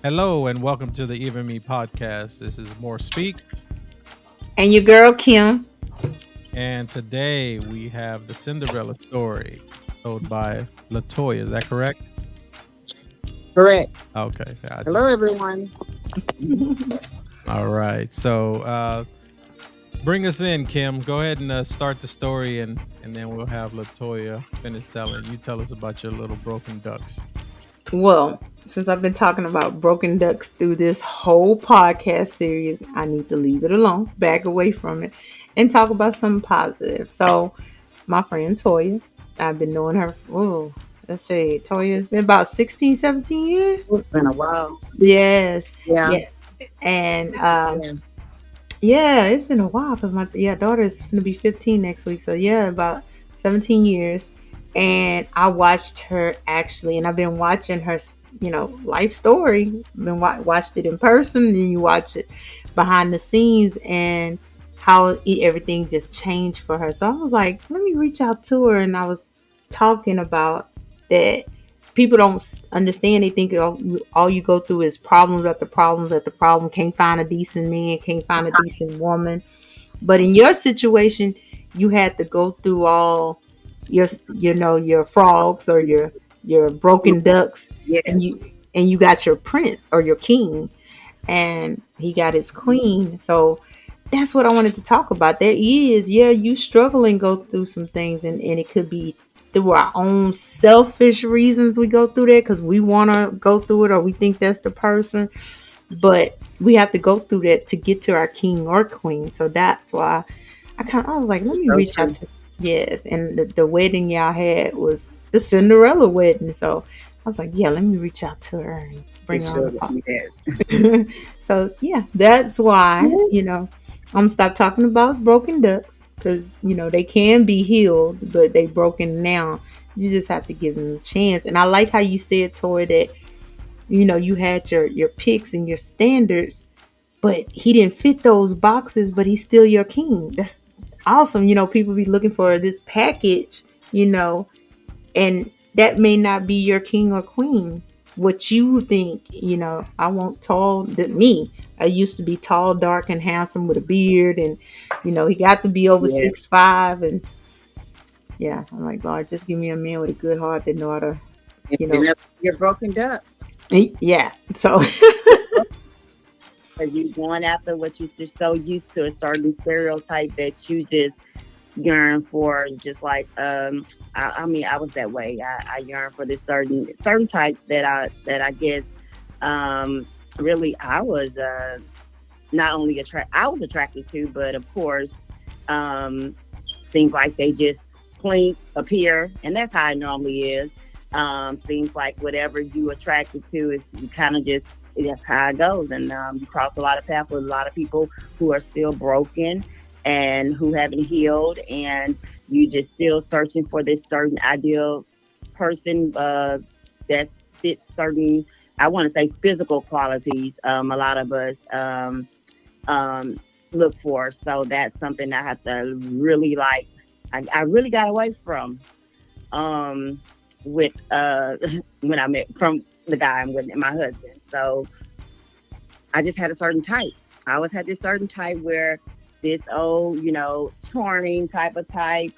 Hello and welcome to the Even Me podcast. This is More Speaks, And your girl Kim. and today we have the Cinderella story told by Latoya. Is that correct? Correct. Okay, Hello, everyone. all right. So, bring us in, Kim. Go ahead and start the story, and then we'll have Latoya finish telling. You tell us about your little broken ducks. Well, since I've been talking about broken ducks through this whole podcast series, I need to leave it alone, back away from it, and talk about something positive. So, my friend Toya, I've been knowing her, let's say, Toya, it's been about 16, 17 years. It's been a while. Yes. Yeah. Yeah. And Yeah. yeah, it's been a while because my daughter is going to be 15 next week. So yeah, about 17 years. And I watched her actually, and I've been watching her, life story. Been watched it in person, and you watch it behind the scenes, and how everything just changed for her. So I was like, let me reach out to her, and I was talking about that. People don't understand. They think all you go through is problems after problems after problem. Can't find a decent man, can't find a decent woman. But in your situation, you had to go through all your frogs or your broken ducks, Yes. and you got your prince or your king, and he got his queen. So that's what I wanted to talk about. There is, yeah, you struggle and go through some things, and it could be through our own selfish reasons we go through that because we want to go through it or we think that's the person, but we have to go through that to get to our king or queen. So that's why I was like, let me So reach out true. to, yes. And the wedding y'all had was the Cinderella wedding. So I was like, yeah, let me reach out to her and It bring her on the should podcast. be that. So yeah, that's why I'm gonna stop talking about broken ducks because they can be healed, but they broken now. You just have to give them a chance. And I like how you said, Tori, that you had your picks and your standards, but he didn't fit those boxes, but he's still your king. That's awesome. People be looking for this package, and that may not be your king or queen. What you think, I want tall, me. I used to be tall, dark, and handsome with a beard, and he got to be over Yeah. 6'5", and yeah, I'm like, Lord, just give me a man with a good heart that know how to, And you you know, never get broken up. yeah. So Because you're going after what you're just so used to, a certain stereotype that you just yearn for. Just like I mean, I was that way. I yearn for this certain type that I guess um really I was not only I was attracted to, but of course, um, seems like they just clink appear, and that's how it normally is. Seems like whatever you attracted to is you kind of just that's how it goes, and you cross a lot of paths with a lot of people who are still broken and who haven't healed, and you just still searching for this certain ideal person that fits certain. I want to say physical qualities. A lot of us um, look for. So that's something I have to really like. I really got away from um, with when I met from the guy I'm with, my husband. So I just had a certain type. I always had this certain type where this old, charming type of type,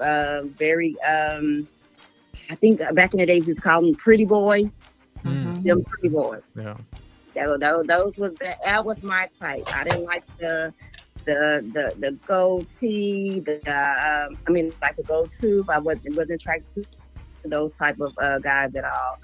very. I think back in the days, we used to call them pretty boys. Mm, mhm. Them pretty boys. yeah. Those was that was my type. I didn't like the goatee, I mean like the gold tube. I wasn't attracted to those type of guys at all.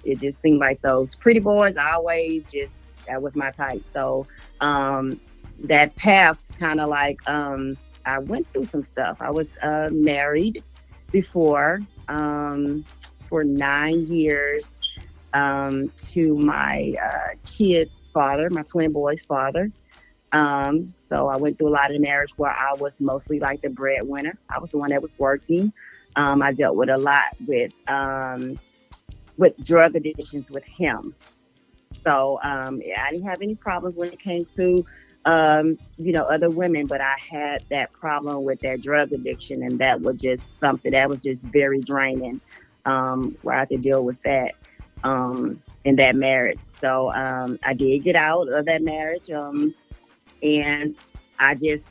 It just seemed like those pretty boys. I always just that was my type. So that path kind of like I went through some stuff. I was married before for 9 years to my kid's father, my twin boy's father. So I went through a lot of marriage where I was mostly like the breadwinner. I was the one that was working. I dealt with a lot with drug addictions with him. So yeah, I didn't have any problems when it came to other women, but I had that problem with that drug addiction, and that was just something that was just very draining. Where I had to deal with that. in that marriage. So I did get out of that marriage, and I just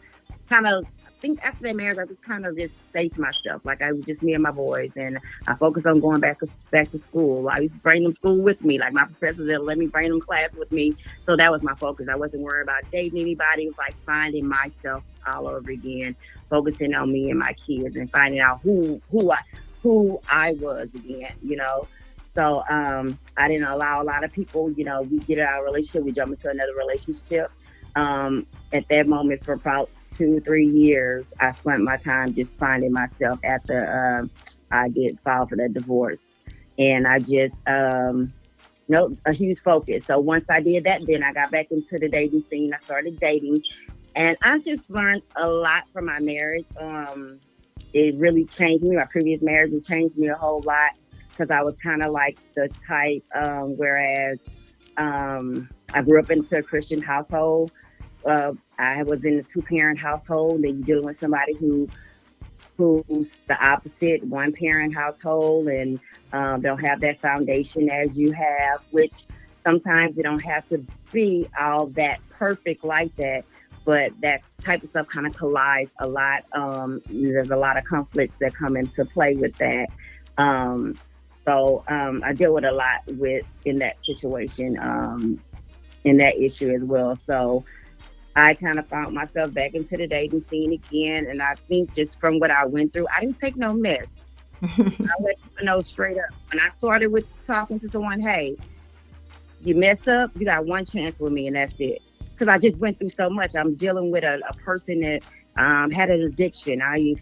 kind of, I think after that marriage, I just kind of just stayed to myself. Like I was just me and my boys, and I focused on going back to school. I used to bring them school with me. Like my professors that let me bring them class with me. So that was my focus. I wasn't worried about dating anybody. It was like finding myself all over again, focusing on me and my kids, and finding out who I was again. So I didn't allow a lot of people. We get in our relationship, we jump into another relationship. At that moment, for about 2 3 years, I spent my time just finding myself after I did file for that divorce, and I just no, a huge focus. So once I did that, then I got back into the dating scene. I started dating, and I just learned a lot from my marriage. It really changed me. My previous marriage it changed me a whole lot because I was kind of like the type. Whereas I grew up into a Christian household. I was in a two-parent household, and you're dealing with somebody who's the opposite, one parent household, and don't have that foundation as you have, which sometimes it don't have to be all that perfect like that, but that type of stuff kind of collides a lot. There's a lot of conflicts that come into play with that. Um, so I deal with a lot with in that situation, in that issue as well. So I kind of found myself back into the dating scene again. And I think just from what I went through, I didn't take no mess. I let people know straight up. When I started with talking to someone, hey, you mess up, you got one chance with me, and that's it. Because I just went through so much. I'm dealing with a person that had an addiction. I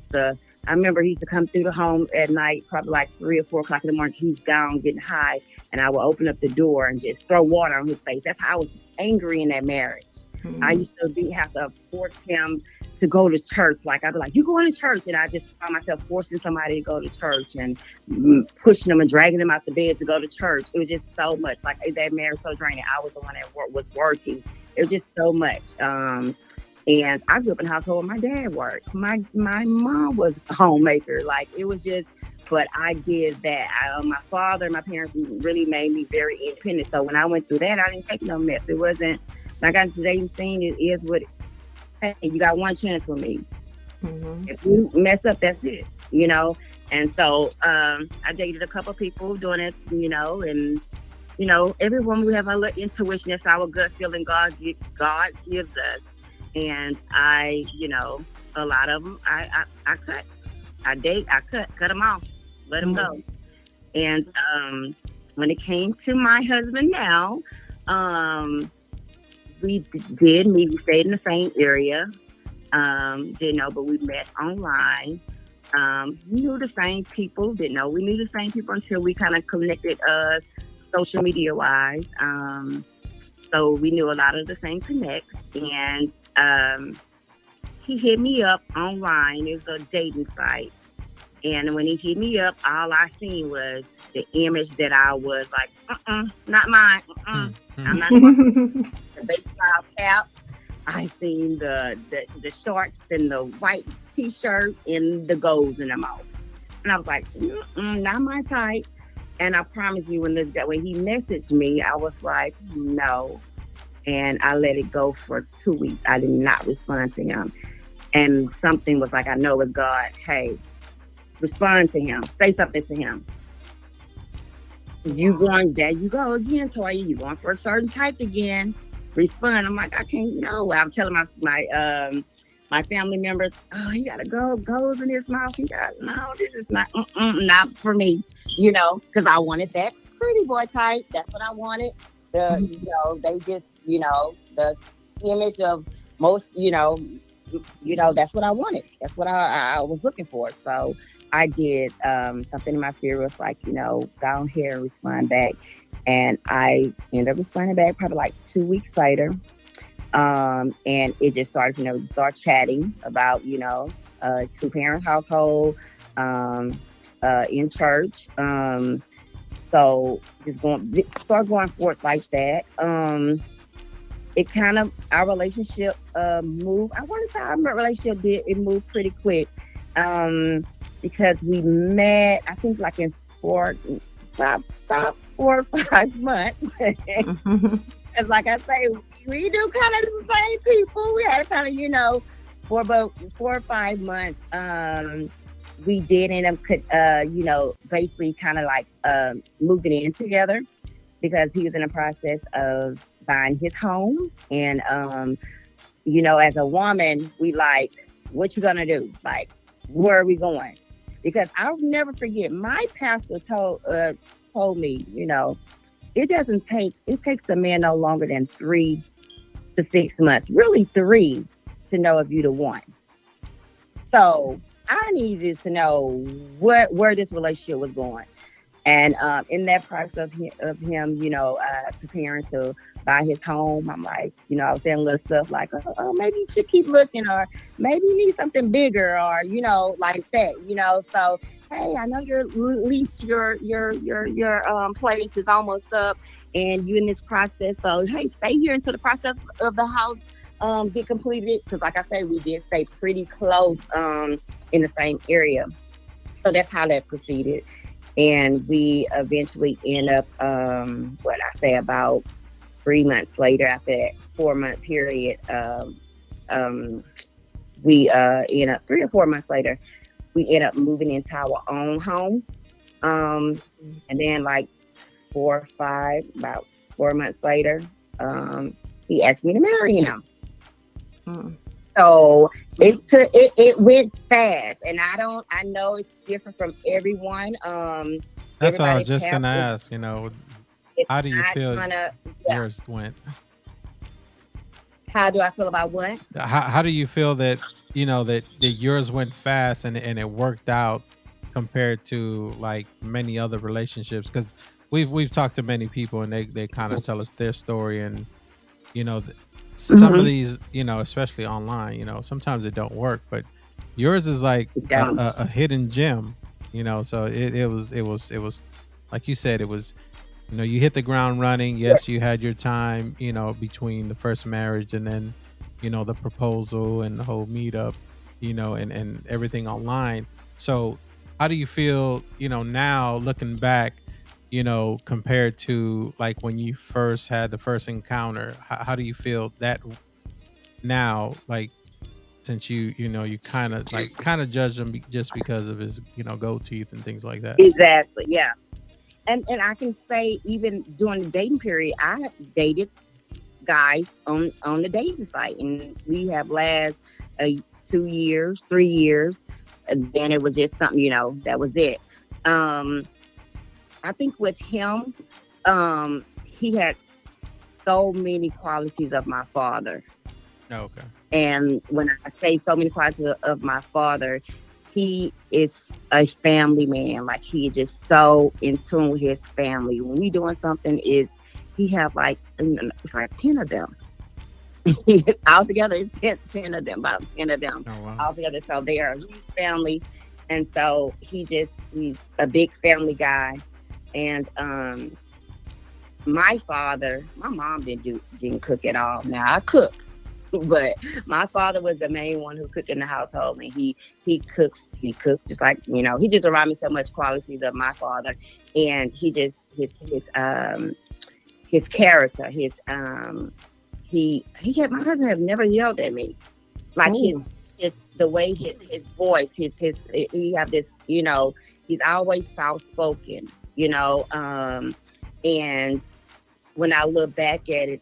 remember he used to come through the home at night, probably like 3 or 4 o'clock in the morning. He's down, getting high, and I would open up the door and just throw water on his face. That's how I was just angry in that marriage. I used to have to force him to go to church. Like I'd be like, "You going to church?" And I just found myself forcing somebody to go to church and pushing them and dragging them out the bed to go to church. It was just so much. Like that marriage so draining. I was the one that was working. It was just so much. And I grew up in a household where my dad worked. My mom was a homemaker. Like it was just. But I did that. My father, my parents really made me very independent. So when I went through that, I didn't take no mess. It wasn't. When I got into the dating scene, it is what. Hey, you got one chance with me. Mhm. If you mess up, that's it. And so I dated a couple of people doing it, and every woman we have our little intuition. That's our gut feeling God gives us. And a lot of them, I cut, I cut them off, let them go. Mhm. And when it came to my husband now, um, did meet. We stayed in the same area. Didn't know, but we met online. We knew the same people. Didn't know we knew the same people until we kind of connected social media wise. So we knew a lot of the same connects. And he hit me up online. It was a dating site. And when he hit me up, all I seen was the image that I was like, not mine. I'm not the one. The baseball cap. I seen the shorts and the white t-shirt and the goals in the mouth. And I was like, not my type. And I promise you, when he messaged me, I was like, no. And I let it go for 2 weeks. I did not respond to him. And something was like, I know it's God. Hey, respond to him. Say something to him. You Wow. going there? You go again, Toya. You going for a certain type again? Respond. I'm like, I can't know. I'm telling my family members, oh, he got to go goes in his mouth. He got no. This is not for me. Because I wanted that pretty boy type. That's what I wanted. They just the image of most. That's what I wanted. That's what I was looking for. So I did something in my spirit was like, go here and respond back. And I ended up responding back probably like 2 weeks later. And it just started, just start chatting about, two-parent household, um, in church. So just start going forth like that. It kind of our relationship moved. I want to say our relationship did it moved pretty quick, um, because we met. I think like in about 4 or 5 months. Because, like I say, we do kind of the same people. We had to kind of, for about 4 or 5 months. We did end up, basically kind of like moving in together because he was in the process of buying his home. And, as a woman, we like, what you gonna do? Like, where are we going? Because I'll never forget, my pastor told me, it takes a man no longer than 3 to 6 months, really three, to know if you the one. So I needed to know where this relationship was going. And in that process of him, preparing to buy his home, I'm like, I was saying little stuff like, oh, maybe you should keep looking, or maybe you need something bigger, or like that. So hey, I know your lease, your place is almost up, and you're in this process. So hey, stay here until the process of the house get completed. Because like I said, we did stay pretty close in the same area. So that's how that proceeded, and we eventually end up what I say about 3 months later, after that 4 month period, um we end up 3 or 4 months later, we end up moving into our own home. And then like about 4 months later, um he asked me to marry him. Mm. So it went fast, and I know it's different from everyone. That's what I was Everybody's just path gonna is ask. it's How do you not feel gonna. Yeah. yours went? How do I feel about what? How do you feel that that yours went fast and it worked out compared to like many other relationships? Because we've talked to many people and they kind of tell us their story, and you know th- some of Mm-hmm. these, especially online, sometimes it don't work, but yours is like Down. a hidden gem. So it was like you said, it was, you hit the ground running. Yeah, Yes, you had your time, between the first marriage and then, the proposal and the whole meetup, and everything online. So, how do you feel, now looking back, compared to like when you first had the first encounter? How do you feel that now, like, since you kind of judge him just because of his, gold teeth and things like that? exactly. Yeah, and I can say even during the dating period, I have dated guys on the dating site, and we have last 2 years, 3 years, and then it was just something, that was it. Um, I think with him, he had so many qualities of my father. Okay. And when I say so many qualities of my father, he is a family man. Like, he is just so in tune with his family. When we doing something, he have like, it's like 10 of them. Altogether, it's 10 of them, about 10 of them Oh wow. altogether. So they are a huge family, and so he's a big family guy. And my mom didn't cook at all. Now I cook, but my father was the main one who cooked in the household, and he cooks just like, he just reminded me so much qualities of my father. And he just his character, he had my husband have never yelled at me. Like, Oh. his the way his voice, his he have this, he's always soft spoken, and when I look back at it,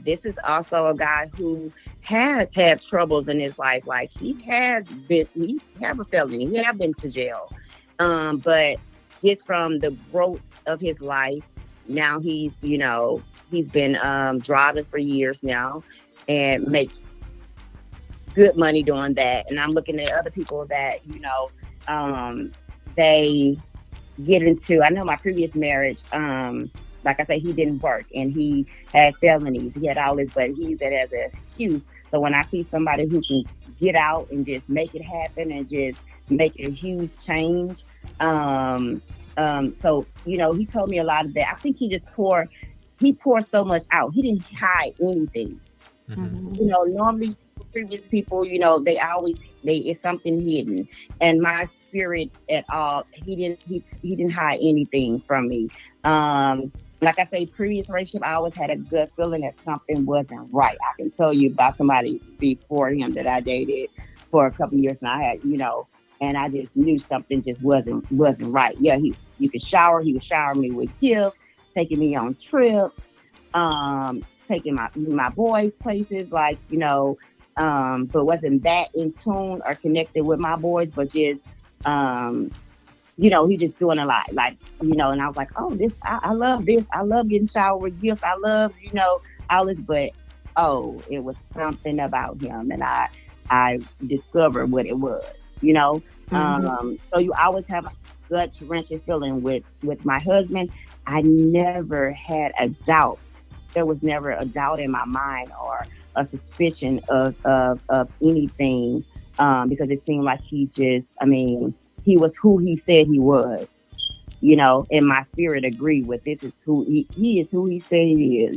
this is also a guy who has had troubles in his life. Like, he have a felony, he have been to jail, but just from the growth of his life, now he's been driving for years now, and makes good money doing that. And I'm looking at other people that, they get into. I know my previous marriage, like I say, he didn't work, and he had felonies. He had all this, but he used it as an excuse. So when I see somebody who can get out and just make it happen and just make a huge change, um, so he told me a lot of that. I think he poured so much out. He didn't hide anything. Hmm. Mhm. Normally previous people, they always, it's something hidden. And my spirit at all. He didn't hide anything from me. Like I say, previous relationship, I always had a gut feeling that something wasn't right. I can tell you about somebody before him that I dated for a couple of years, and I had, and I just knew something just wasn't right. Yeah, you could shower. He would shower me with gifts, taking me on trips, taking my boys places, like but wasn't that in tune or connected with my boys, but just um he just doing a lot, like, and I was like, oh, I love this. I love getting showered with gifts. I love, all this, but oh, it was something about him, and I discovered what it was, you know. Hmm. So you always have a gut wrenching feeling with my husband. I never had a doubt. There was never a doubt in my mind or a suspicion of anything, because it seemed like he was who he said he was, and my spirit agreed with this is who he is, who he said he is,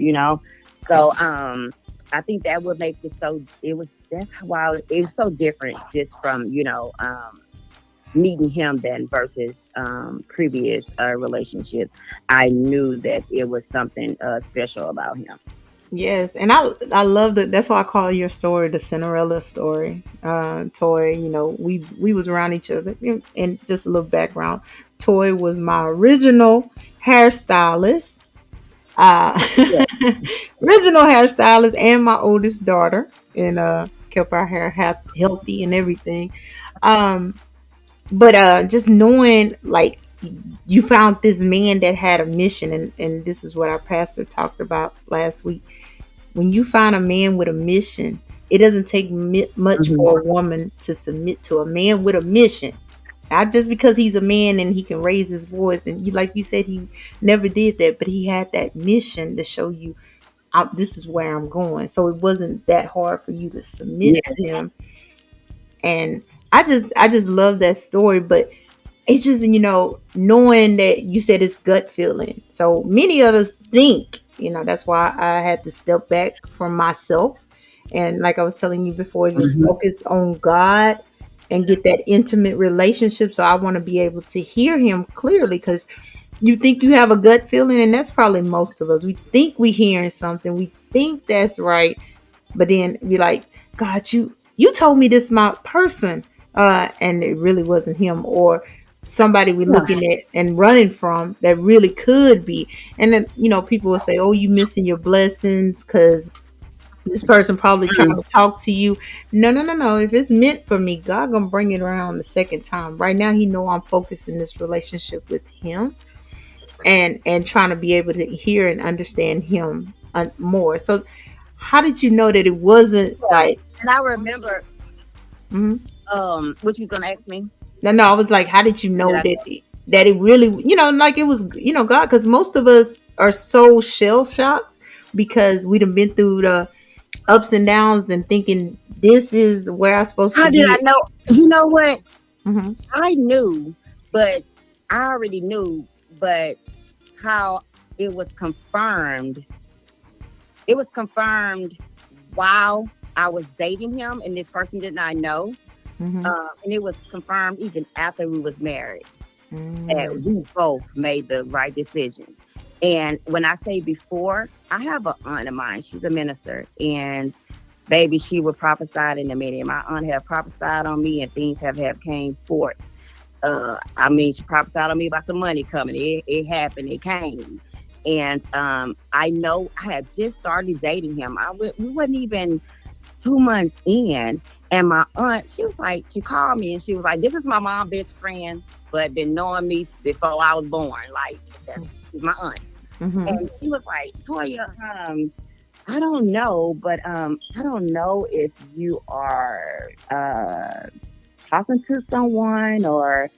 So I think that would make it so it was that's why it was so different just from, meeting him then versus previous relationships. I knew that it was something special about him. Yes, and I love that. That's why I call your story the Cinderella story. Toy, we was around each other, and just a little background. Toy was my original hairstylist, uh, Yeah. original hairstylist, and my oldest daughter, and kept our hair healthy and everything. Um, but just knowing, like, you found this man that had a mission, and this is what our pastor talked about last week. When you find a man with a mission, it doesn't take much Hmm. for a woman to submit to a man with a mission. Not just because he's a man and he can raise his voice, and like you said, he never did that, but he had that mission to show you, this is where I'm going. So it wasn't that hard for you to submit Yeah. to him. And I just love that story. But it's just, knowing that you said it's gut feeling. So many of us think, that's why I had to step back from myself. And like I was telling you before, just Hmm. focus on God and get that intimate relationship. So I want to be able to hear him clearly, because you think you have a gut feeling, and that's probably most of us. We think we hearing something, we think that's right, but then be like, God, you told me this my person, and it really wasn't him, or somebody we're Yeah. looking at and running from that really could be. And then, people will say, oh, you missing your blessings because this person probably trying to talk to you. No, no, no, no. If it's meant for me, God gonna bring it around the second time. Right now, he know I'm focused in this relationship with him, and trying to be able to hear and understand him more. So how did you know that it wasn't Yeah. like, And I remember, mhm. what you gonna ask me? No, I was like, how did you Or did know I that go? it really, like it was, God? Because most of us are so shell shocked because we done been through the ups and downs and thinking this is where I'm supposed to How did I be. know? You know what? Hmm. I knew, but I already knew, but how it was confirmed. It was confirmed while I was dating him, and this person did not know. Hmm. And it was confirmed even after we was married that Mm. we both made the right decision. And when I say before, I have an aunt of mine. She's a minister, and baby, she would prophesy in the meeting. My aunt had prophesied on me, and things have came forth. She prophesied on me about some money coming. It happened. It came. And I know I had just started dating him. We wasn't even 2 months in, and my aunt, she called me and she was like, "This is my mom's best friend, but been knowing me before I was born. Like, that's she's my aunt." Hmm. And she was like, "Toya, I don't know, but I don't know if you are talking to someone or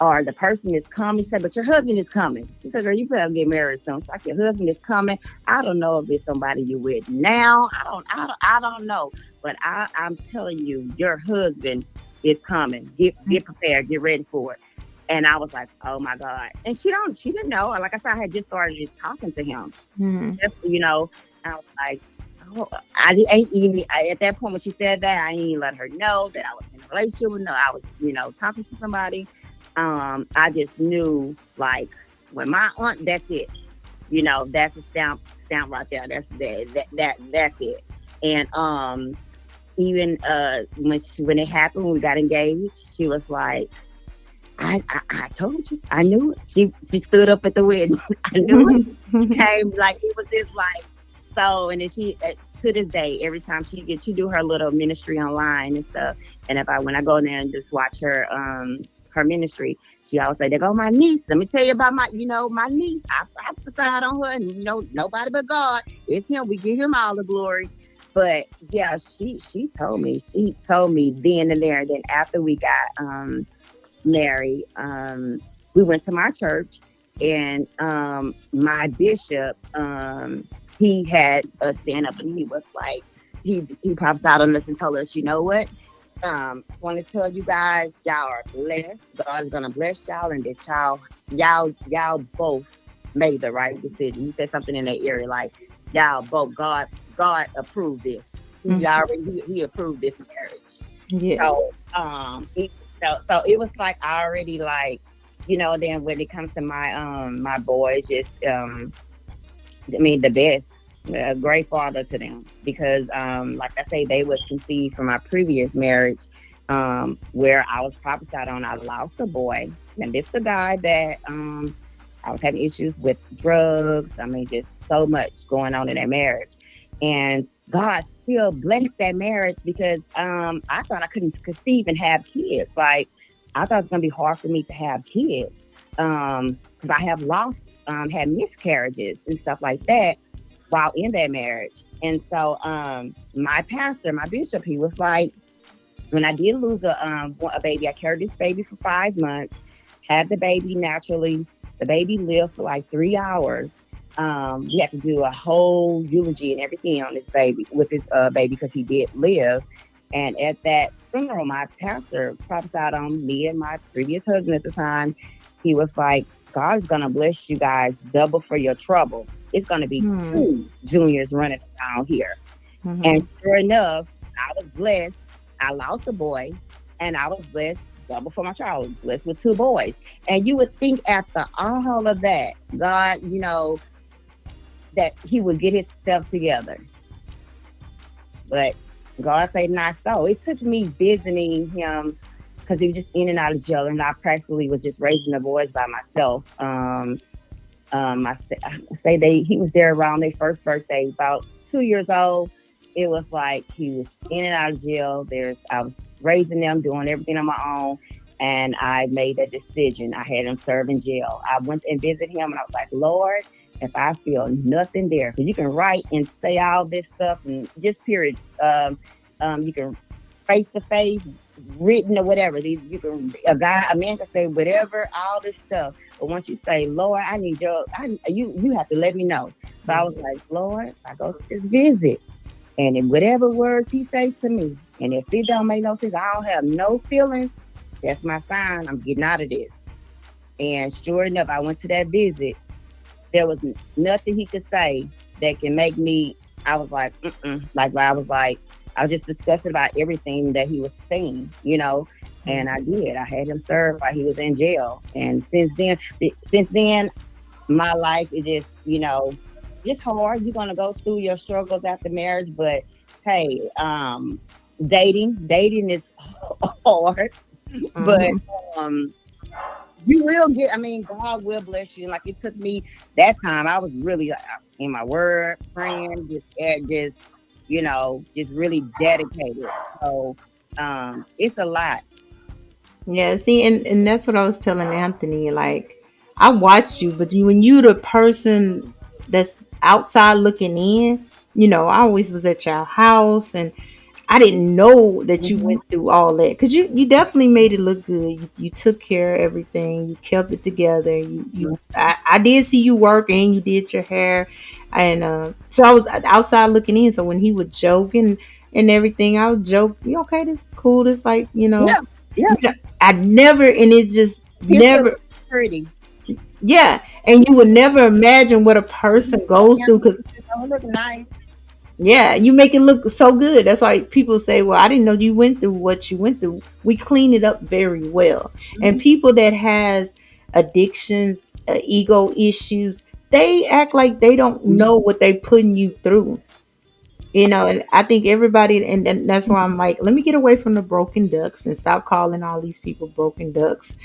the person is coming." She said, "But your husband is coming." She said, "Girl, you better get married soon." She's like, "Your husband is coming. I don't know if it's somebody you with now. I don't know. But I'm telling you, your husband is coming. Get prepared. Get ready for it." And I was like, "Oh my God." And she didn't know. Like I said, I had just started talking to him. Hmm. Just, I was like, oh, ain't even at that point when she said that, I didn't even let her know that I was in a relationship with no, I was, talking to somebody. I just knew like when my aunt, that's it. That's a stamp right there. That's it. And even when it happened, when we got engaged, she was like, I told you, I knew it. She stood up at the wedding. I knew it. She came like it was just like so. And then she to this day, every time she do her little ministry online and stuff. And if I when I go in there and just watch her ministry, she always say, "There go my niece. Let me tell you about my niece. I prophesied on her, and nobody but God. It's Him. We give Him all the glory." But yeah, she told me then and there. And then after we got married, we went to my church, and my bishop, he had us stand up, and he was like, he prophesied on us and told us, you know what? Just want to tell you guys, y'all are blessed. God is gonna bless y'all, and that y'all both made the right decision. He said something in that area like, y'all both, God approved this. He approved this marriage. Yeah. So so it was like I already like, then when it comes to my boys, just I mean the best. A great father to them because like I say, they was conceived from my previous marriage, where I was prophesied on. I lost a boy, and this the guy that I was having issues with drugs. I mean, just so much going on in that marriage. And God still blessed that marriage because I thought I couldn't conceive and have kids. Like I thought it was gonna be hard for me to have kids. Because I have lost had miscarriages and stuff like that while in that marriage. And so my pastor, my bishop, he was like, when I did lose a baby, I carried this baby for 5 months, had the baby naturally. The baby lived for like 3 hours. We had to do a whole eulogy and everything on this baby with this baby because he did live. And at that funeral, my pastor prophesied on me and my previous husband at the time. He was like, God's gonna bless you guys double for your trouble. It's gonna be Hmm. two juniors running around here. And Mhm. sure enough, I was blessed. I lost a boy, and I was blessed double for my child. Blessed with two boys. And you would think after all of that, God, that He would get Himself together. But God said not so. It took me visiting Him because he was just in and out of jail, and I practically was just raising the boys by myself. I say he was there around their first birthday, about 2 years old. It was like he was in and out of jail. I was raising them, doing everything on my own, and I made a decision. I had him serve in jail. I went and visited him, and I was like, Lord, if I feel nothing there, because you can write and say all this stuff and just period. You can face to face, written or whatever. You can a man can say whatever, all this stuff. But once you say, Lord, I need you have to let me know. So I was like, Lord, I go to this visit, and in whatever words He say to me, and if it don't make no sense, I don't have no feelings. That's my sign. I'm getting out of this. And sure enough, I went to that visit. There was nothing he could say that can make me. I was like, mm-mm. Like I was like, I was just discussing about everything that he was saying. And I did. I had him served while he was in jail. And since then, my life is just, it's hard. You're gonna go through your struggles after marriage, but hey, dating is hard, but Mhm. um you will get, I mean, God will bless you. And like it took me that time, I was really like, in my word, praying, just really dedicated. So it's a lot. Yeah, see, and that's what I was telling Anthony. Like, I watched you, but when you the person that's outside looking in, I always was at your house, and I didn't know that you Hmm. went through all that because you definitely made it look good. You took care of everything. You kept it together. I did see you work and you did your hair, and so I was outside looking in. So when he would joke and everything, I would joke, "You okay? This is cool. This like Yeah, yeah. I never, and it just Picture never, pretty. yeah. And you would never imagine what a person Oh, goes yeah, through because pictures don't look nice. Yeah, you make it look so good. That's why people say, "Well, I didn't know you went through what you went through." We clean it up very well. And Mhm. people that has addictions, ego issues, they act like they don't know what they putting you through. And I think everybody, and that's why I'm like, let me get away from the broken ducks and stop calling all these people broken ducks,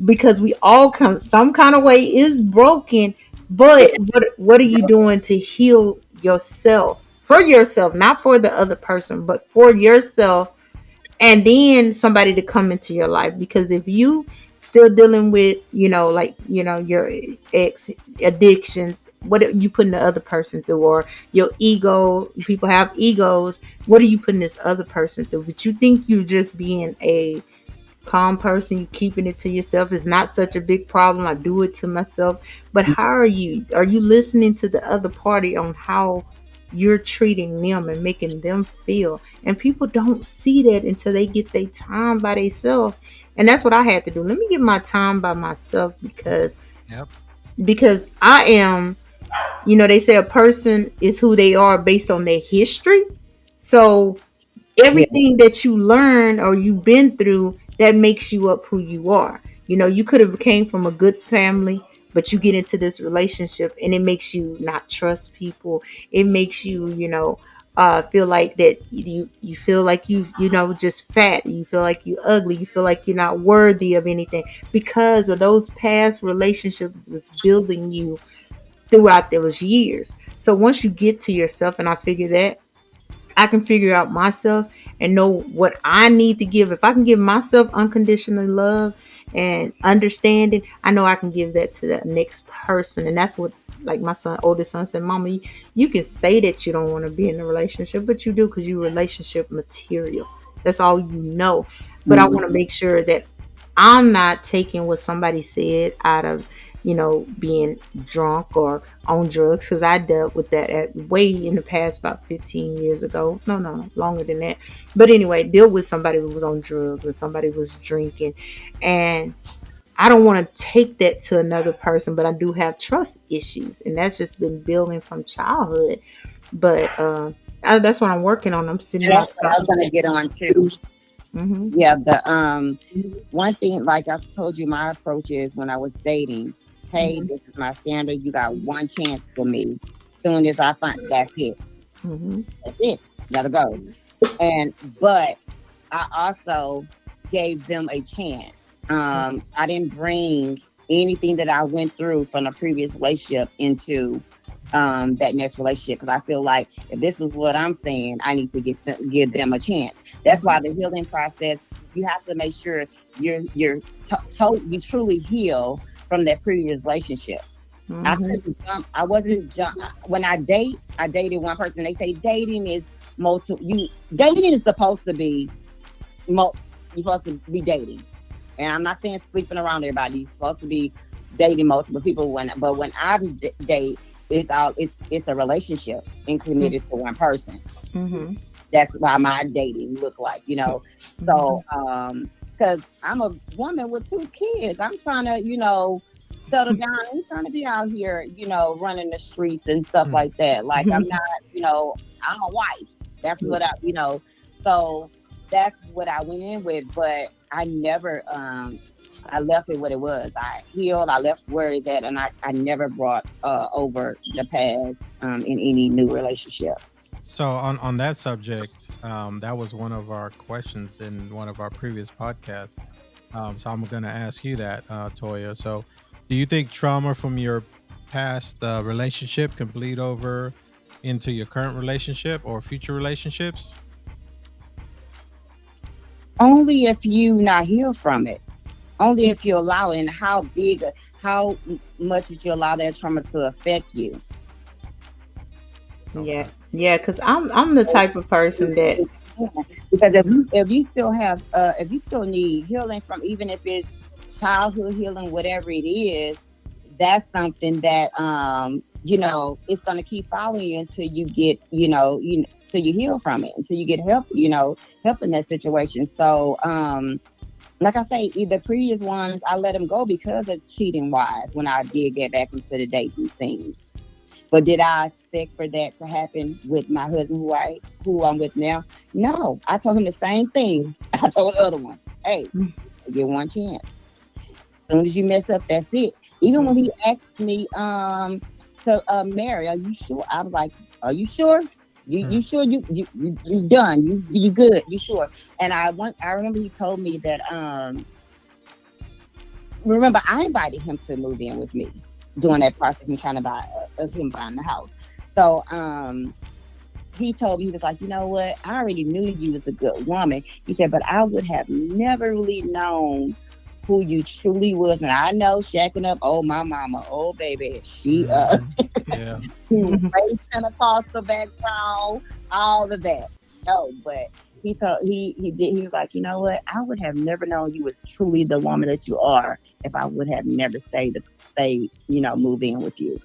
because we all come some kind of way is broken. But what are you doing to heal yourself, for yourself, not for the other person, but for yourself, and then somebody to come into your life? Because if you still dealing with, like, your ex addictions, what are you putting the other person through? Or your ego, people have egos, what are you putting this other person through? But you think you just being a calm person, you keeping it to yourself is not such a big problem. I do it to myself. But how are you listening to the other party on how you're treating them and making them feel? And people don't see that until they get their time by themselves. And that's what I had to do. Let me get my time by myself, Yep. because I am, they say a person is who they are based on their history. So Yeah. everything that you learn or you've been through, that makes you up who you are. You could have came from a good family, but you get into this relationship and it makes you not trust people. It makes you, feel like that you feel like just fat. You feel like you ugly. You feel like you're not worthy of anything because of those past relationships was building you throughout those years. So once you get to yourself, and I figure that I can figure out myself and know what I need to give. If I can give myself unconditional love and understanding, I know I can give that to the next person. And that's what, like my oldest son said, Mama, you can say that you don't want to be in a relationship, but you do because you relationship material. That's all you know. But I want to Mhm. make sure that I'm not taking what somebody said out of, being drunk or on drugs, because I dealt with that at way in the past, about 15 years ago. No, longer than that. But anyway, deal with somebody who was on drugs or somebody was drinking. And I don't want to take that to another person, but I do have trust issues. And that's just been building from childhood. But that's what I'm working on. I'm sitting And my that's what I top. was gonna get on too. Hmm. Yeah, the one thing, like I told you, my approach is when I was dating, hey, Hmm. this is my standard. You got one chance for me. Soon as I find that's it. Hmm. That's it. Gotta go. And but I also gave them a chance. I didn't bring anything that I went through from a previous relationship into that next relationship, because I feel like if this is what I'm saying, I need to give them a chance. That's why the healing process, you have to make sure you truly heal from that previous relationship. I Hmm. couldn't jump. I wasn't jump when I date. I dated one person. They say dating is multiple. You dating is supposed to be mo- you're supposed to be dating, and I'm not saying sleeping around everybody. You're supposed to be dating multiple people. When I date, it's a relationship and committed to one person. Hmm. That's why my dating look like, So, Hmm. because I'm a woman with two kids, I'm trying to, settle down. I'm trying to be out here, running the streets and stuff Mm. like that. Like I'm not, I'm a wife. That's what So that's what I went in with. But I never, I left it what it was. I healed. I left where it's at, and I never brought over the past in any new relationship. So on that subject, that was one of our questions in one of our previous podcasts. So I'm gonna ask you that, Toya. So, do you think trauma from your past relationship can bleed over into your current relationship or future relationships? Only if you not heal from it. Only if you allow it. And how much did you allow that trauma to affect you? Yeah, Okay. yeah, because I'm the type of person that. Because if you still have if you still need healing from, even if it's childhood healing, whatever it is, that's something that it's gonna keep following you until you get till you heal from it, until you get help, help in that situation. So like I say, the previous ones I let them go because of cheating wise when I did get back into the dating scene. But did I expect for that to happen with my husband, who I'm with now? No, I told him the same thing. I told the other one, hey, get one chance. As soon as you mess up, that's it. Even when he asked me to marry, are you sure? I was like, are you sure? You sure you done? You good? You sure? And I remember he told me that remember I invited him to move in with me during that process, me trying to buy of him buying the house. So he told me, he was like, you know what? I already knew you was a good woman. He said, but I would have never really known who you truly was. And I know shacking up, oh my mama, oh baby, Mm-hmm. Yeah. she was raised Pentecostal background, all of that. No, but he was like, you know what? I would have never known you was truly the woman that you are if I would have never move in with you.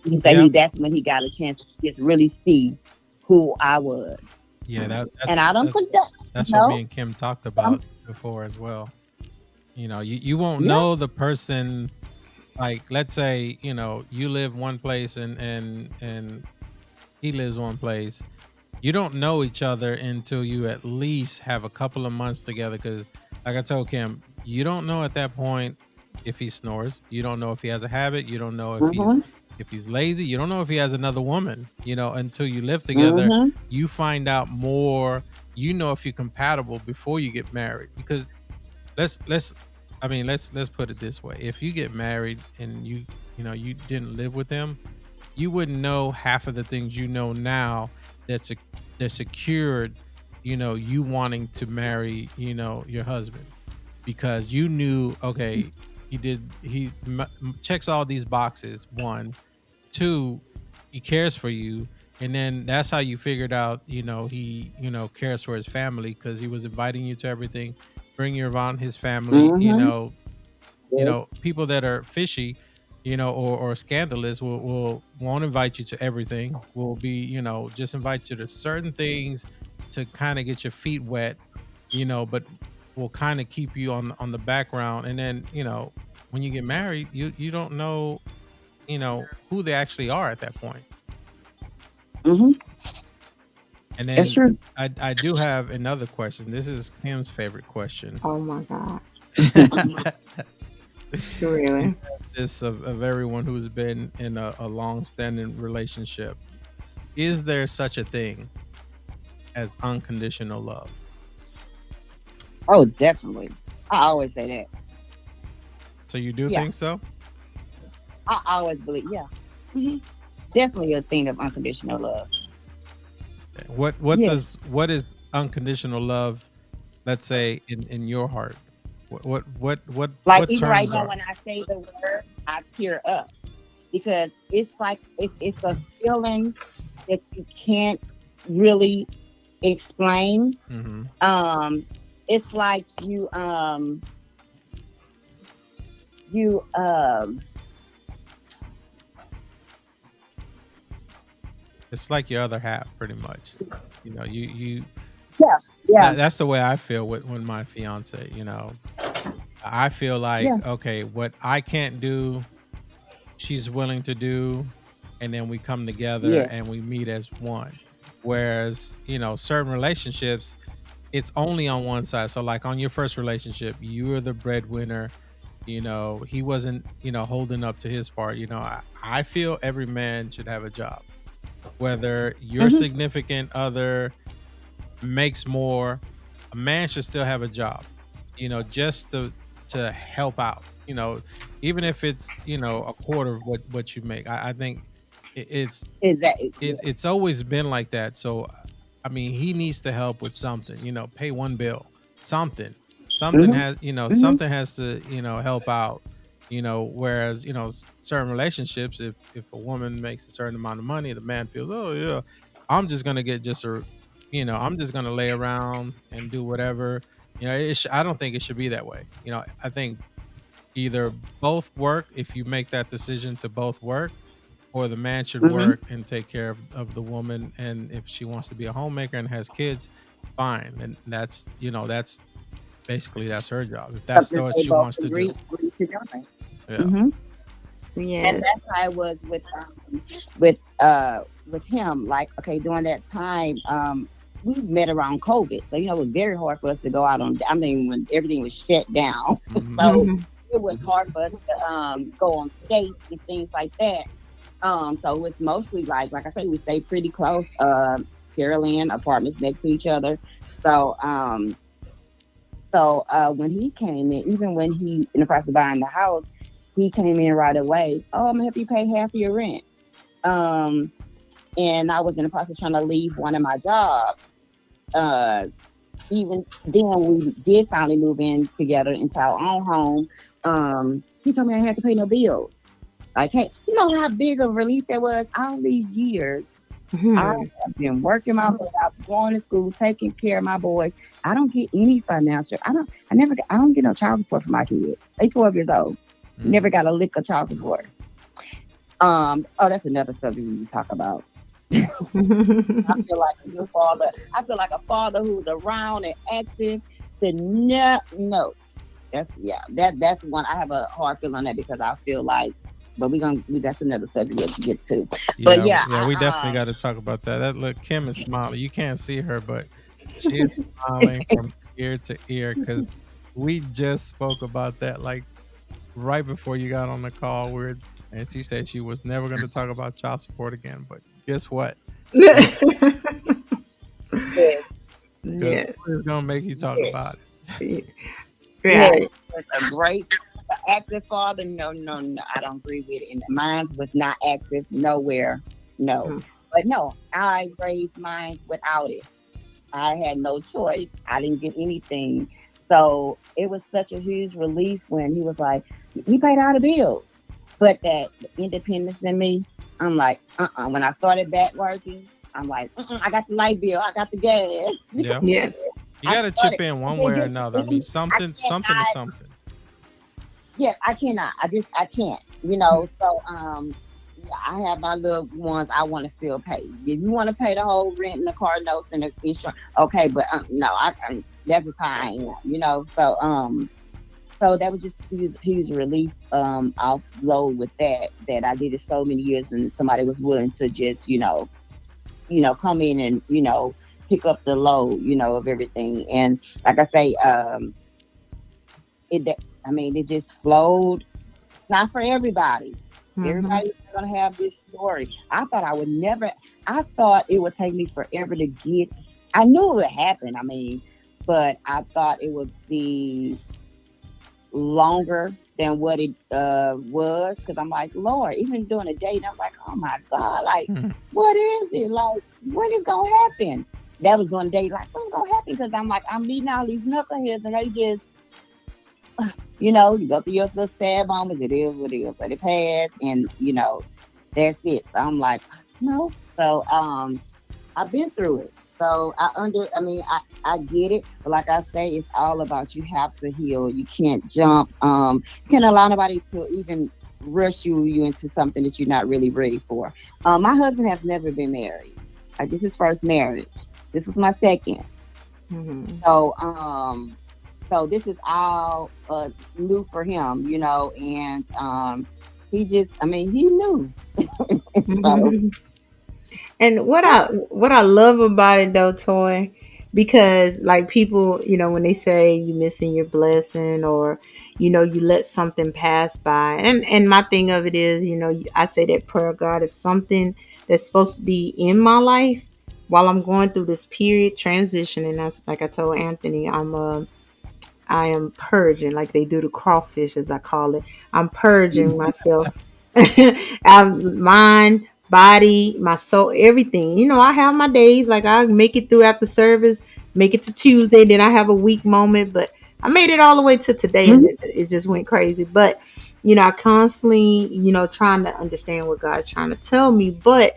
He said Yeah. that's when he got a chance to just really see who I was. Yeah. And I don't That's condone, that's what me no, and Kim talked um, about before as well. You won't yeah, know the person. Like, let's say, you live one place and he lives one place. You don't know each other until you at least have a couple of months together. Because, like I told Kim, you don't know at that point if he snores. You don't know if he has a habit. You don't know mm-hmm, if he's lazy. You don't know if he has another woman. Until you live together, mm-hmm, you find out more. You know if you're compatible before you get married. Because let's I mean, let's put it this way. If you get married and you didn't live with him, you wouldn't know half of the things you know now that's that secured, you wanting to marry, your husband, because you knew, okay, he checks all these boxes. One, two, he cares for you. And then that's how you figured out, he, cares for his family, because he was inviting you to everything, bring you around his family. mm-hmm, yes, People that are fishy, or scandalous will won't invite you to everything. Will be, just invite you to certain things to kind of get your feet wet, but will kind of keep you on the background. And then, when you get married, you don't know, who they actually are at that point. mm-hmm, And that's then true. I do have another question. This is Kim's favorite question. Oh my God. You Really? have this of everyone who's been in a long-standing relationship. Is there such a thing as unconditional love? Oh, definitely. I always say that. So you do Yeah, think so? I always believe. Yeah, hmm definitely a thing of unconditional love. Okay. What Yes, does what is unconditional love? Let's say in your heart. like What even right terms now are? when I say the word, I tear up because it's like it's a feeling that you can't really explain. Hmm. Um, it's like you It's like your other half, pretty much. You yeah, yeah, that's the way I feel with when my fiance. I feel yeah, like, okay, what I can't do, she's willing to do, and then we come together yeah, and we meet as one. Whereas, certain relationships, it's only on one side. So, like, on your first relationship, you were the breadwinner. He wasn't, holding up to his part. I feel every man should have a job, whether your hmm significant other makes more. A man should still have a job, just to help out. Even if it's, a quarter of what you make. I think it, it's exactly. it's always been like that. So, I mean, he needs to help with something. Pay one bill, something, something Hmm has, hmm something has to, help out. Whereas, certain relationships, if a woman makes a certain amount of money, the man feels, oh yeah, I'm just gonna get just a, I'm just gonna lay around and do whatever. I don't think it should be that way. I think either both work, if you make that decision to both work, or the man should hmm work and take care of the woman. And if she wants to be a homemaker and has kids, fine. And that's basically that's her job. If that's Something what they she both wants to do. agree to doing. Yeah. Hmm And Yes. that's how it was with him. Like, okay, during that time, we met around COVID. So, it was very hard for us to go out on, I mean, when everything was shut down. Hmm. So Hmm. it was hard for us to go on dates and things like that. So it's mostly like I say, we stay pretty close. Carolyn apartments next to each other. So when he came in, even when he in the process of buying the house, he came in right away. Oh, I'm gonna help you pay half of your rent. Um, and I was in the process trying to leave one of my jobs. Uh, Even then, we did finally move in together into our own home. He told me I had to pay no bills. Like, hey, you know how big of a relief that was all these years. I Hmm. have been working my butt out, going to school, taking care of my boys. I don't get any financial. I don't get no child support for my kids. They 12 years old. Hmm. Never got a lick of child support. Oh, that's another subject we need to talk about. I feel like a good father. I feel like a father who's around and active. To no. That's one I have a hard feeling on that because I feel like, but that's another subject to get to. But Yeah, yeah, yeah, we definitely got to talk about that. That look, Kim is smiling. You can't see her, but she is smiling from ear to ear because we just spoke about that like right before you got on the call. And she said she was never going to talk about child support again. But guess what? Because yes, Yeah. we're going to make you talk yes, about yes. Right. That's a great active father. No, no, no. I don't agree with it. And mine was not active nowhere. No, but no, I raised mine without it. I had no choice. I didn't get anything. So it was such a huge relief when he was like, "We paid all the bills." But that independence in me, I'm like, When I started back working, I'm like, I got the light bill, I got the gas. it. Yeah. Yes. You I got to started. chip in I one can't way or just, another. I mean, I something is cannot. something. Yes, I cannot. I can't. So yeah, I have my little ones. I want to still pay. If you want to pay the whole rent and the car notes and the insurance, okay. But no, that's just how I am. So that was just huge relief. Offload with that I did it so many years, and somebody was willing to just come in and pick up the load of everything. And like I say, it. I mean, it just flowed. It's not for everybody. Hmm. Everybody's not gonna have this story. I thought I would never. I thought it would take me forever to get. I knew it would happen. I mean, but I thought it would be longer than what it was because I'm like, Lord, even during a date, I'm like, oh my God, like, Mhm. what is it? Like, when is gonna happen? That was one day, like, when's gonna happen? Because I'm like, I'm meeting all these knuckleheads and they just, you go through your little sad moments. It is what it is, but it passed, and that's it. So I'm like, no. So I've been through it. So I mean, I get it. But like I say, it's all about you have to heal. You can't jump. You can't allow nobody to even rush you into something that you're not really ready for. My husband has never been married. This is first marriage. This was my second. Hmm. So, this is all new for him, and he just, I mean, he knew. So, And yeah. what I love about it though, Toy, because like people, when they say you missing your blessing or you let something pass by, and my thing of it is, I say that prayer, God, if something that's supposed to be in my life while I'm going through this period transition, and like I told Anthony, I am purging, like they do the crawfish, as I call it. I'm purging myself. Mind, body, my soul, everything. I have my days. Like I make it through after service, make it to Tuesday, then I have a weak moment. But I made it all the way to today, and Mhm. it just went crazy. But I constantly, trying to understand what God's trying to tell me. But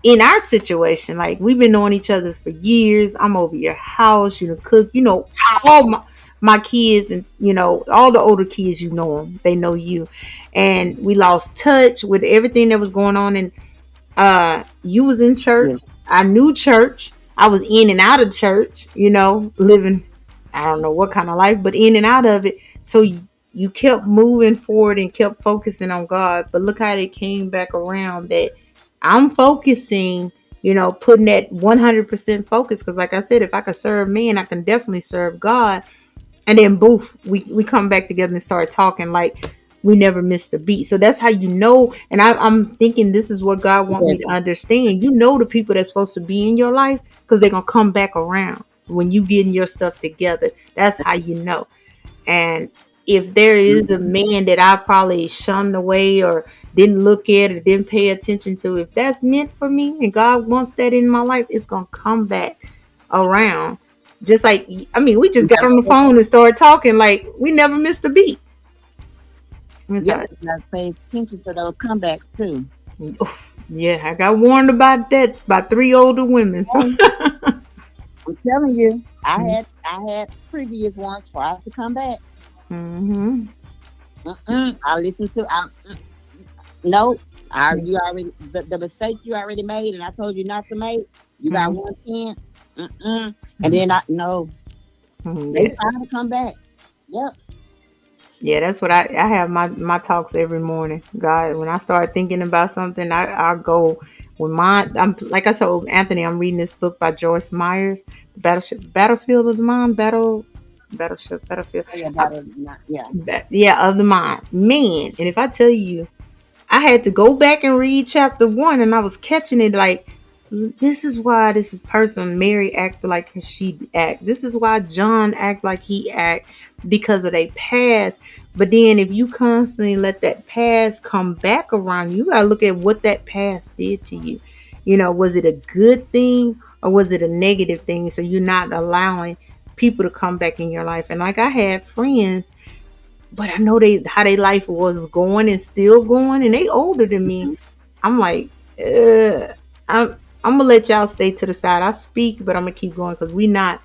in our situation, like we've been knowing each other for years. I'm over your house, cook, all my kids, and all the older kids, them, they know you, and we lost touch with everything that was going on. And you was in Yeah. church, I knew church, I was in and out of church, living, I don't know what kind of life, but in and out of it. So you kept moving forward and kept focusing on God. But look how it came back around that I'm focusing, putting that 100% focus. Because, like I said, if I could serve man, I can definitely serve God. And then, boof, we come back together and start talking like we never missed a beat. So that's how you know. And I'm thinking this is what God want Yes. me to understand. You know the people that's supposed to be in your life because they're going to come back around when you getting your stuff together. That's how you know. And if there is a Mhm. man that I probably shunned away or didn't look at or didn't pay attention to, if that's meant for me and God wants that in my life, it's gonna come back around. Just like we just You got gotta on the pay, phone and started talking like we never missed a beat. It's yeah, like, but you gotta pay attention to those comebacks too. yeah, I got warned about that by three older women. So Hey, I'm telling you, I had previous ones for us to come back. hmm I listened to. No, you already the mistake you already made, and I told you not to make. You got one chance. And then I no, they yes. trying to come back. Yep. Yeah, that's what I have my talks every morning. God, when I start thinking about something, I go when I'm like I told Anthony, I'm reading this book by Joyce Myers, Battlefield of the Mind, Battlefield. Oh yeah, I, that is not. Yeah. yeah, of the mind, man. And if I tell you, I had to go back and read chapter one, and I was catching it like, this is why this person Mary acted like she act. This is why John act like he act because of their past. But then if you constantly let that past come back around, you gotta look at what that past did to you. Was it a good thing or was it a negative thing? So you're not allowing people to come back in your life. And like I had friends, but I know they how their life was going and still going, and they older than me. Mhm. I'm like, uh, I'm gonna let y'all stay to the side. I speak, but I'm gonna keep going because we not,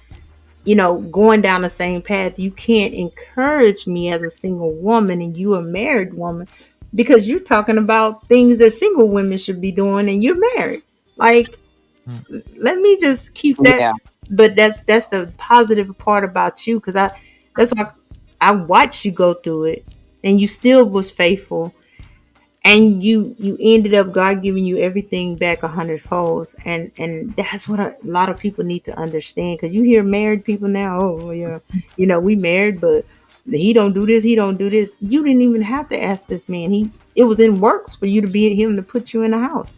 going down the same path. You can't encourage me as a single woman and you a married woman because you're talking about things that single women should be doing and you're married. Like, Mm. let me just keep that. Yeah. But that's the positive part about you because that's why I watched you go through it and you still was faithful and you ended up God giving you everything back 100 folds, and that's what a lot of people need to understand because you hear married people now, oh yeah, we married, but he don't do this, he don't do this. You didn't even have to ask this man. It was in works for you to be him to put you in the house.